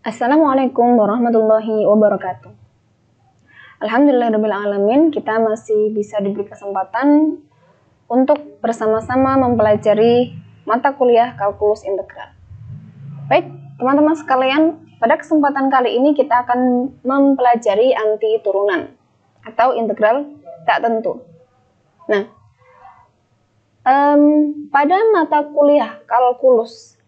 Assalamualaikum warahmatullahi wabarakatuh. Alhamdulillahirrahmanirrahim, kita masih bisa diberi kesempatan untuk bersama-sama mempelajari mata kuliah kalkulus integral. Baik, teman-teman sekalian, pada kesempatan kali ini kita akan mempelajari anti turunan atau integral tak tentu. Nah, pada mata kuliah kalkulus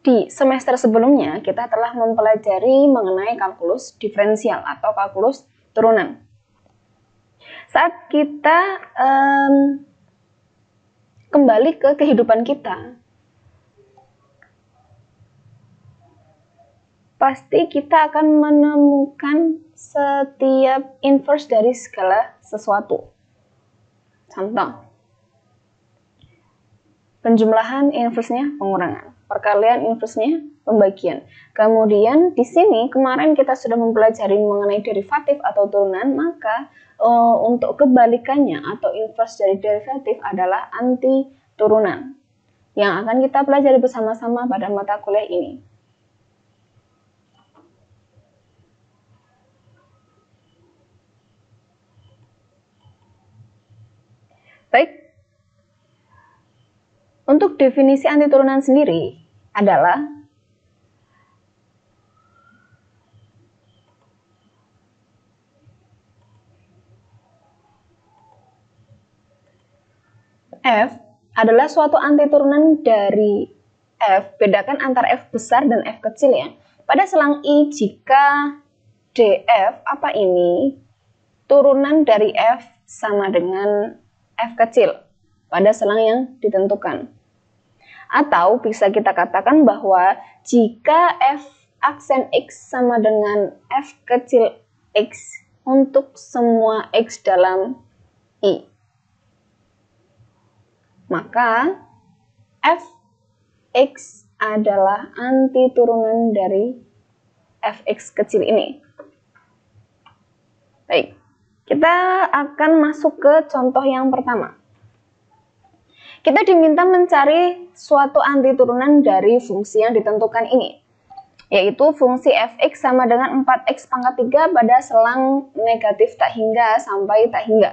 di semester sebelumnya, kita telah mempelajari mengenai kalkulus diferensial atau kalkulus turunan. Saat kita kembali ke kehidupan kita, pasti kita akan menemukan setiap inverse dari segala sesuatu. Contoh, penjumlahan inverse-nya pengurangan, perkalian inverse-nya pembagian. Kemudian di sini kemarin kita sudah mempelajari mengenai derivatif atau turunan, maka untuk kebalikannya atau inverse dari derivatif adalah anti turunan yang akan kita pelajari bersama-sama pada mata kuliah ini. Baik, untuk definisi anti turunan sendiri adalah F adalah suatu anti turunan dari F, bedakan antara F besar dan F kecil ya. Pada selang I, jika DF apa ini turunan dari F sama dengan F kecil pada selang yang ditentukan. Atau bisa kita katakan bahwa jika F aksen X sama dengan F kecil X untuk semua X dalam I, maka Fx adalah anti turunan dari Fx kecil ini. Baik, kita akan masuk ke contoh yang pertama. Kita diminta mencari suatu anti turunan dari fungsi yang ditentukan ini, yaitu fungsi Fx sama dengan 4x pangkat 3 pada selang negatif tak hingga sampai tak hingga.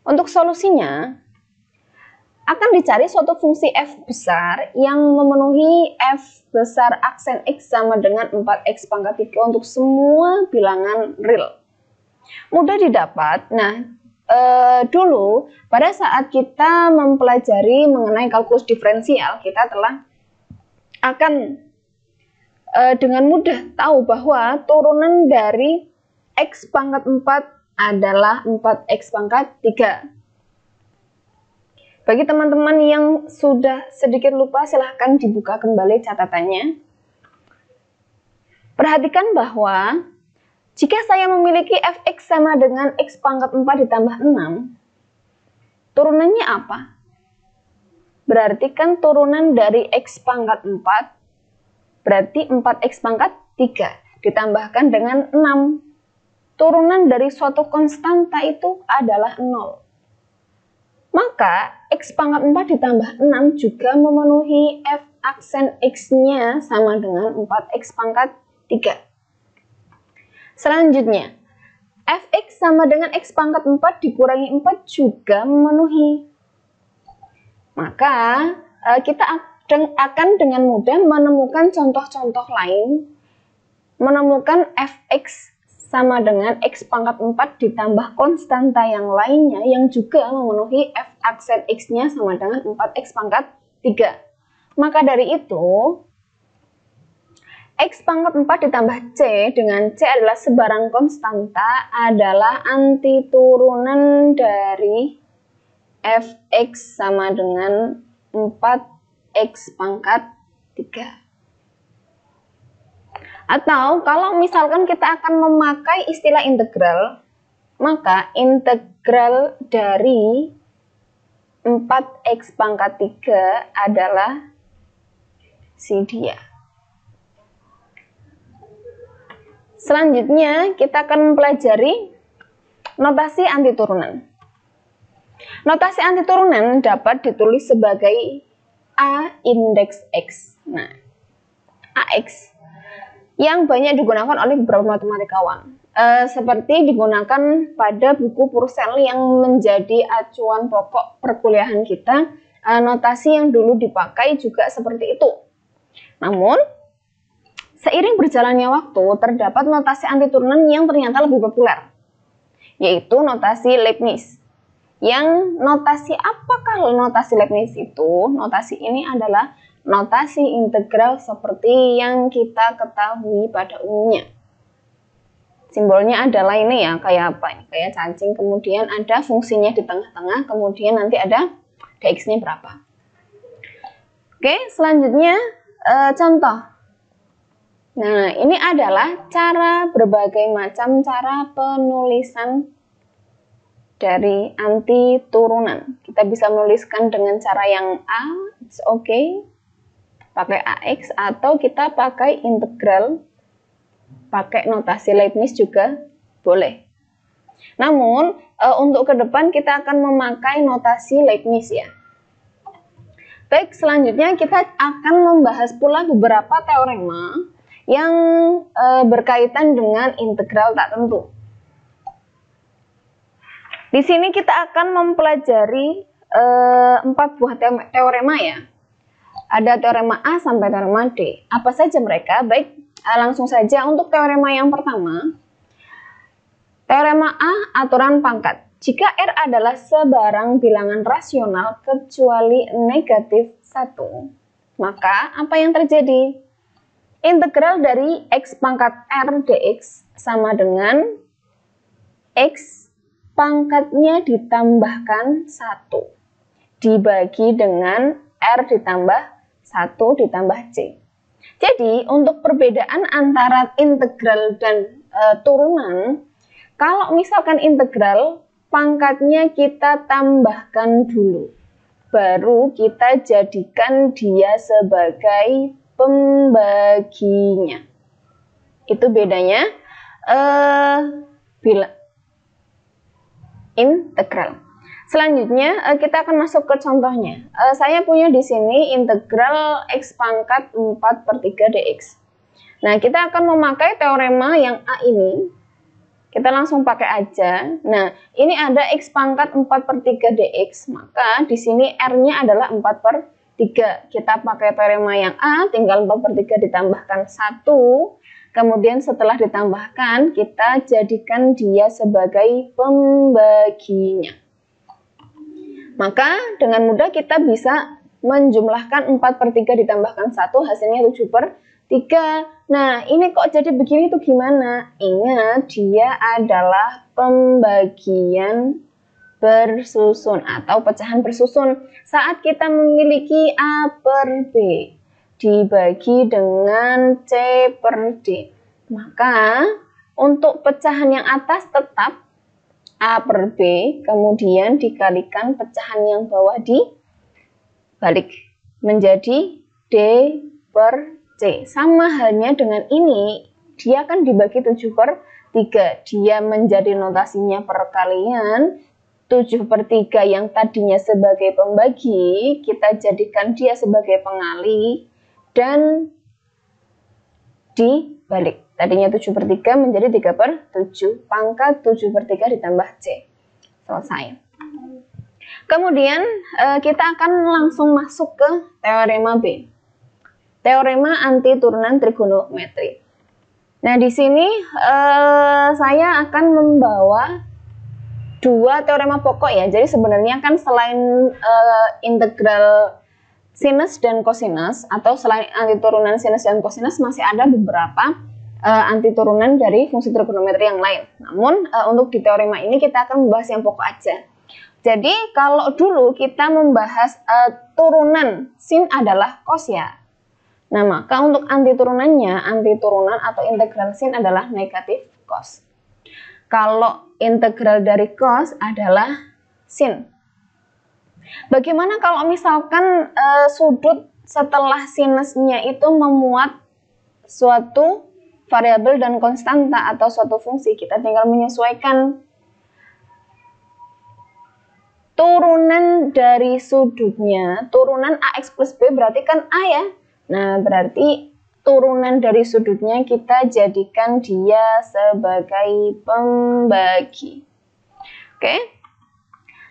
Untuk solusinya, akan dicari suatu fungsi f besar yang memenuhi f besar aksen x sama dengan 4x pangkat 3 untuk semua bilangan real. Mudah didapat. Nah, dulu pada saat kita mempelajari mengenai kalkulus diferensial, kita telah akan dengan mudah tahu bahwa turunan dari x pangkat 4 adalah 4x pangkat 3. Bagi teman-teman yang sudah sedikit lupa, silahkan dibuka kembali catatannya. Perhatikan bahwa jika saya memiliki fx sama dengan x pangkat 4 ditambah 6, turunannya apa? Berarti kan turunan dari x pangkat 4, berarti 4x pangkat 3 ditambahkan dengan 6. Turunan dari suatu konstanta itu adalah 0. Maka x pangkat 4 ditambah 6 juga memenuhi f aksen x-nya sama dengan 4x pangkat 3. Selanjutnya, fx sama dengan x pangkat 4 dikurangi 4 juga memenuhi. Maka kita akan dengan mudah menemukan contoh-contoh lain, menemukan fx sama dengan x pangkat 4 ditambah konstanta yang lainnya yang juga memenuhi f aksen x-nya sama dengan 4x pangkat 3. Maka dari itu, x pangkat 4 ditambah c dengan c adalah sebarang konstanta adalah anti turunan dari fx sama dengan 4x pangkat 3. Atau kalau misalkan kita akan memakai istilah integral, maka integral dari 4x pangkat 3 adalah si dia. Selanjutnya kita akan mempelajari notasi anti turunan. Notasi anti turunan dapat ditulis sebagai A indeks X. Nah, AX yang banyak digunakan oleh beberapa matematikawan. Seperti digunakan pada buku Purcell yang menjadi acuan pokok perkuliahan kita, notasi yang dulu dipakai juga seperti itu. Namun, seiring berjalannya waktu, terdapat notasi antiturunan yang ternyata lebih populer, yaitu notasi Leibniz. Yang notasi apakah notasi Leibniz itu? Notasi ini adalah notasi integral seperti yang kita ketahui pada umumnya. Simbolnya adalah ini ya, kayak apa? Kayak cacing, kemudian ada fungsinya di tengah-tengah, kemudian nanti ada dx-nya berapa. Oke, selanjutnya contoh. Nah, ini adalah berbagai macam cara penulisan dari antiturunan. Kita bisa menuliskan dengan cara yang A, it's okay, pakai AX, atau kita pakai integral, pakai notasi Leibniz juga boleh. Namun, untuk ke depan kita akan memakai notasi Leibniz ya. Baik, selanjutnya kita akan membahas pula beberapa teorema yang berkaitan dengan integral tak tentu. Di sini kita akan mempelajari 4 buah teorema ya. Ada teorema A sampai teorema D. Apa saja mereka? Baik, langsung saja untuk teorema yang pertama. Teorema A, aturan pangkat. Jika R adalah sebarang bilangan rasional kecuali negatif 1, maka apa yang terjadi? Integral dari X pangkat R dx sama dengan X pangkatnya ditambahkan 1 dibagi dengan R ditambah 1 ditambah C. Jadi, untuk perbedaan antara integral dan turunan, kalau misalkan integral, pangkatnya kita tambahkan dulu. Baru kita jadikan dia sebagai pembaginya. Itu bedanya bila integral. Selanjutnya kita akan masuk ke contohnya. Saya punya di sini integral X pangkat 4/3 dx. Nah, kita akan memakai teorema yang A ini. Kita langsung pakai aja. Nah, ini ada X pangkat 4/3 dx, maka di sini R-nya adalah 4/3. Kita pakai teorema yang A, tinggal 4/3 ditambahkan 1. Kemudian setelah ditambahkan, kita jadikan dia sebagai pembaginya. Maka dengan mudah kita bisa menjumlahkan 4/3 ditambahkan 1, hasilnya 7/3. Nah, ini kok jadi begini tuh gimana? Ingat, dia adalah pembagian bersusun atau pecahan bersusun. Saat kita memiliki A/B dibagi dengan C/D, maka untuk pecahan yang atas tetap A/B, kemudian dikalikan pecahan yang bawah dibalik menjadi D/C. Sama halnya dengan ini, dia akan dibagi 7/3. Dia menjadi notasinya perkalian. 7/3 yang tadinya sebagai pembagi, kita jadikan dia sebagai pengali dan dibalik. Tadinya 7/3 menjadi 3/7. Pangkat 7/3 ditambah C. Selesai. Kemudian kita akan langsung masuk ke teorema B. Teorema antiturunan trigonometri. Nah, di sini saya akan membawa 2 teorema pokok ya. Jadi sebenarnya kan selain integral sinus dan kosinus, atau selain antiturunan sinus dan kosinus, masih ada beberapa antiturunan dari fungsi trigonometri yang lain. Namun untuk di teorema ini kita akan membahas yang pokok aja. Jadi kalau dulu kita membahas turunan sin adalah cos ya. Nah, maka untuk antiturunannya, antiturunan atau integral sin adalah negatif cos. Kalau integral dari cos adalah sin. Bagaimana kalau misalkan sudut setelah sinusnya itu memuat suatu variabel dan konstanta atau suatu fungsi? Kita tinggal menyesuaikan turunan dari sudutnya. Turunan AX plus B berarti kan A ya. Nah, berarti turunan dari sudutnya kita jadikan dia sebagai pembagi. Oke.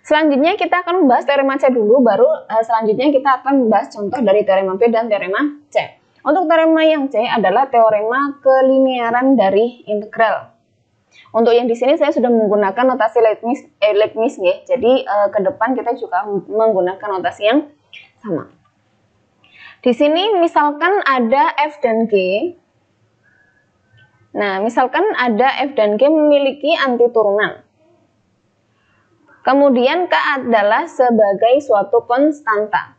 Selanjutnya kita akan membahas teorema C dulu, baru selanjutnya kita akan membahas contoh dari teorema B dan teorema C. Untuk teorema yang C adalah teorema kelinearan dari integral. Untuk yang di sini saya sudah menggunakan notasi Leibniz ya. Jadi ke depan kita juga menggunakan notasi yang sama. Di sini misalkan ada F dan G. Nah, misalkan ada F dan G memiliki antiturunan. Kemudian K adalah sebagai suatu konstanta.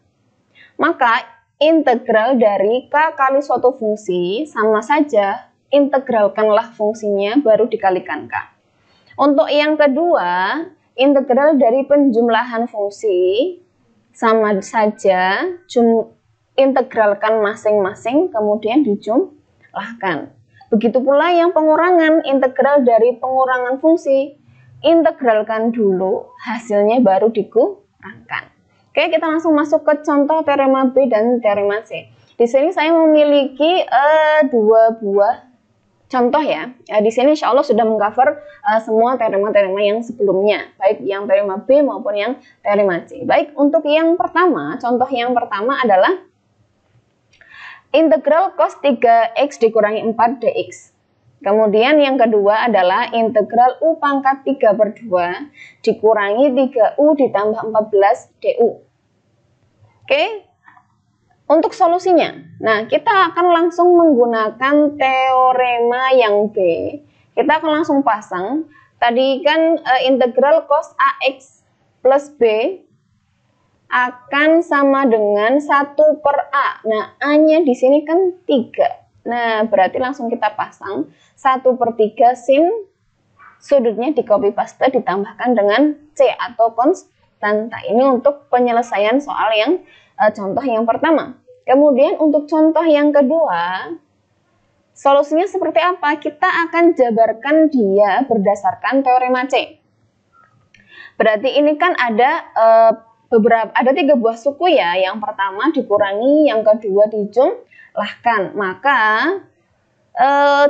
Maka integral dari K kali suatu fungsi sama saja, integralkanlah fungsinya baru dikalikan K. Untuk yang kedua, integral dari penjumlahan fungsi sama saja, integralkan masing-masing kemudian dijumlahkan. Begitu pula yang pengurangan, integral dari pengurangan fungsi, integralkan dulu, hasilnya baru dikurangkan. Oke, kita langsung masuk ke contoh teorema B dan teorema C. Di sini saya memiliki dua buah contoh ya. Di sini insya Allah sudah mengcover semua teorema-teorema yang sebelumnya, baik yang teorema B maupun yang teorema C. Baik, untuk yang pertama, contoh yang pertama adalah integral cos 3x dikurangi 4 dx. Kemudian yang kedua adalah integral U pangkat 3/2 dikurangi 3U ditambah 14 du. Oke, untuk solusinya. Nah, kita akan langsung menggunakan teorema yang B. Kita akan langsung pasang. Tadi kan integral cos AX plus B akan sama dengan 1/A. Nah, A-nya di sini kan 3. Nah, berarti langsung kita pasang 1/3 sin sudutnya di copy paste ditambahkan dengan C atau konstanta. Ini untuk penyelesaian soal yang contoh yang pertama. Kemudian untuk contoh yang kedua, solusinya seperti apa? Kita akan jabarkan dia berdasarkan teorema C. Berarti ini kan ada ada 3 buah suku ya. Yang pertama dikurangi, yang kedua dijumlahkan. Maka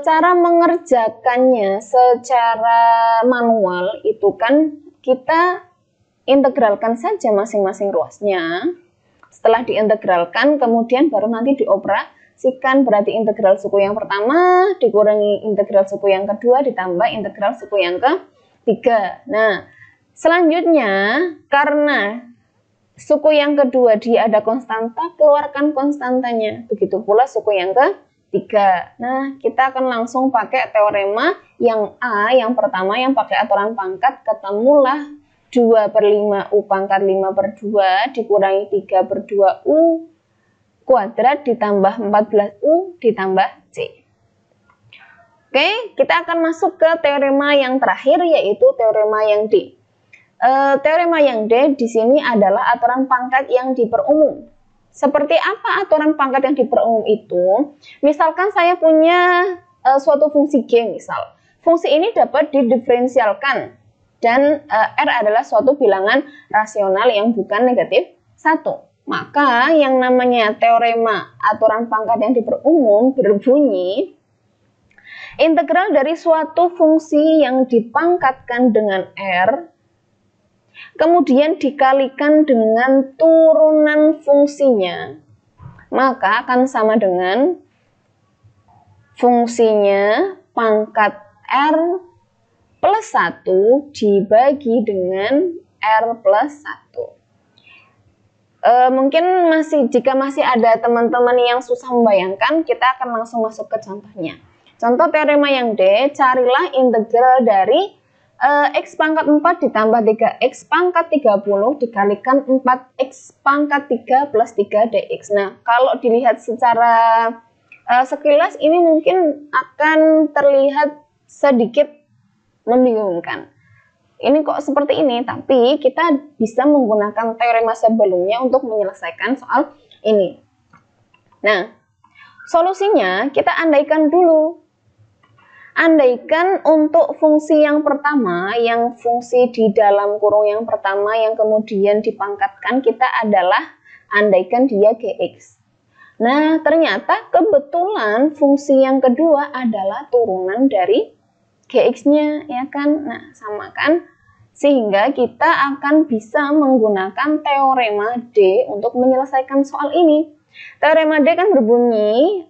cara mengerjakannya secara manual itu kan kita integralkan saja masing-masing ruasnya. Setelah diintegralkan, kemudian baru nanti dioperasikan. Berarti integral suku yang pertama dikurangi integral suku yang kedua ditambah integral suku yang ketiga. Nah, selanjutnya karena suku yang kedua dia ada konstanta, keluarkan konstantanya. Begitu pula suku yang ketiga. Nah, kita akan langsung pakai teorema yang A, yang pertama yang pakai aturan pangkat, ketemulah 2/5 U pangkat 5/2 dikurangi 3/2 U kuadrat ditambah 14U ditambah C. Oke, kita akan masuk ke teorema yang terakhir, yaitu teorema yang D. Teorema yang D di sini adalah aturan pangkat yang diperumum. Seperti apa aturan pangkat yang diperumum itu? Misalkan saya punya suatu fungsi G misal. Fungsi ini dapat didiferensialkan dan R adalah suatu bilangan rasional yang bukan negatif 1. Maka yang namanya teorema aturan pangkat yang diperumum berbunyi integral dari suatu fungsi yang dipangkatkan dengan R kemudian dikalikan dengan turunan fungsinya, maka akan sama dengan fungsinya pangkat R plus 1 dibagi dengan R plus 1. Mungkin jika masih ada teman-teman yang susah membayangkan, kita akan langsung masuk ke contohnya. Contoh teorema yang D, carilah integral dari X pangkat 4 ditambah 3X pangkat 30 dikalikan 4X pangkat 3 plus 3 dx. Nah, kalau dilihat secara sekilas ini mungkin akan terlihat sedikit membingungkan. Ini kok seperti ini, tapi kita bisa menggunakan teorema sebelumnya untuk menyelesaikan soal ini. Nah, solusinya kita andaikan dulu. Andaikan untuk fungsi yang pertama, yang fungsi di dalam kurung yang pertama yang kemudian dipangkatkan, kita adalah andaikan dia Gx. Nah, ternyata kebetulan fungsi yang kedua adalah turunan dari Gx-nya, ya kan? Nah, sama kan? Sehingga kita akan bisa menggunakan teorema D untuk menyelesaikan soal ini. Teorema D kan berbunyi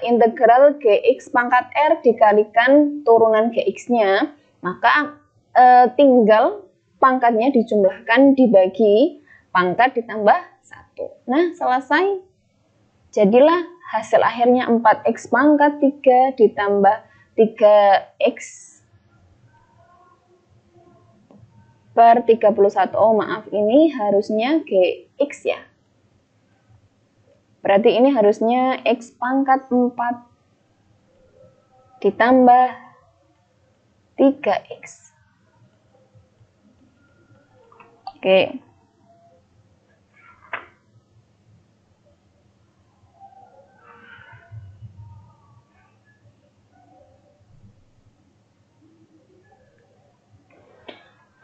integral Gx pangkat R dikalikan turunan Gx-nya, maka tinggal pangkatnya dijumlahkan dibagi pangkat ditambah 1. Nah, selesai. Jadilah hasil akhirnya 4x pangkat 3 ditambah 3x per 31. Oh maaf, ini harusnya Gx ya. Berarti ini harusnya x pangkat 4 ditambah 3x. Oke.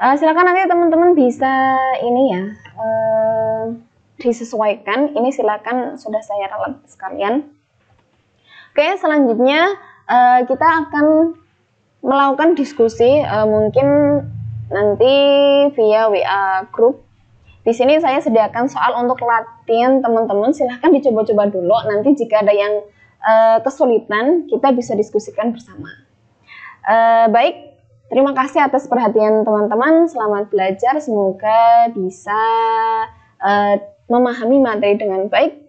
Silakan nanti teman-teman bisa ini ya, disesuaikan. Ini silakan sudah saya ralat sekalian. Oke, selanjutnya kita akan melakukan diskusi, mungkin nanti via WA group. Di sini saya sediakan soal untuk latihan teman-teman. Silahkan dicoba-coba dulu. Nanti jika ada yang kesulitan, kita bisa diskusikan bersama. Baik. Terima kasih atas perhatian teman-teman. Selamat belajar. Semoga bisa memahami materi dengan baik.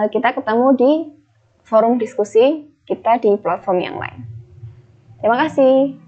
Kita ketemu di forum diskusi kita di platform yang lain. Terima kasih.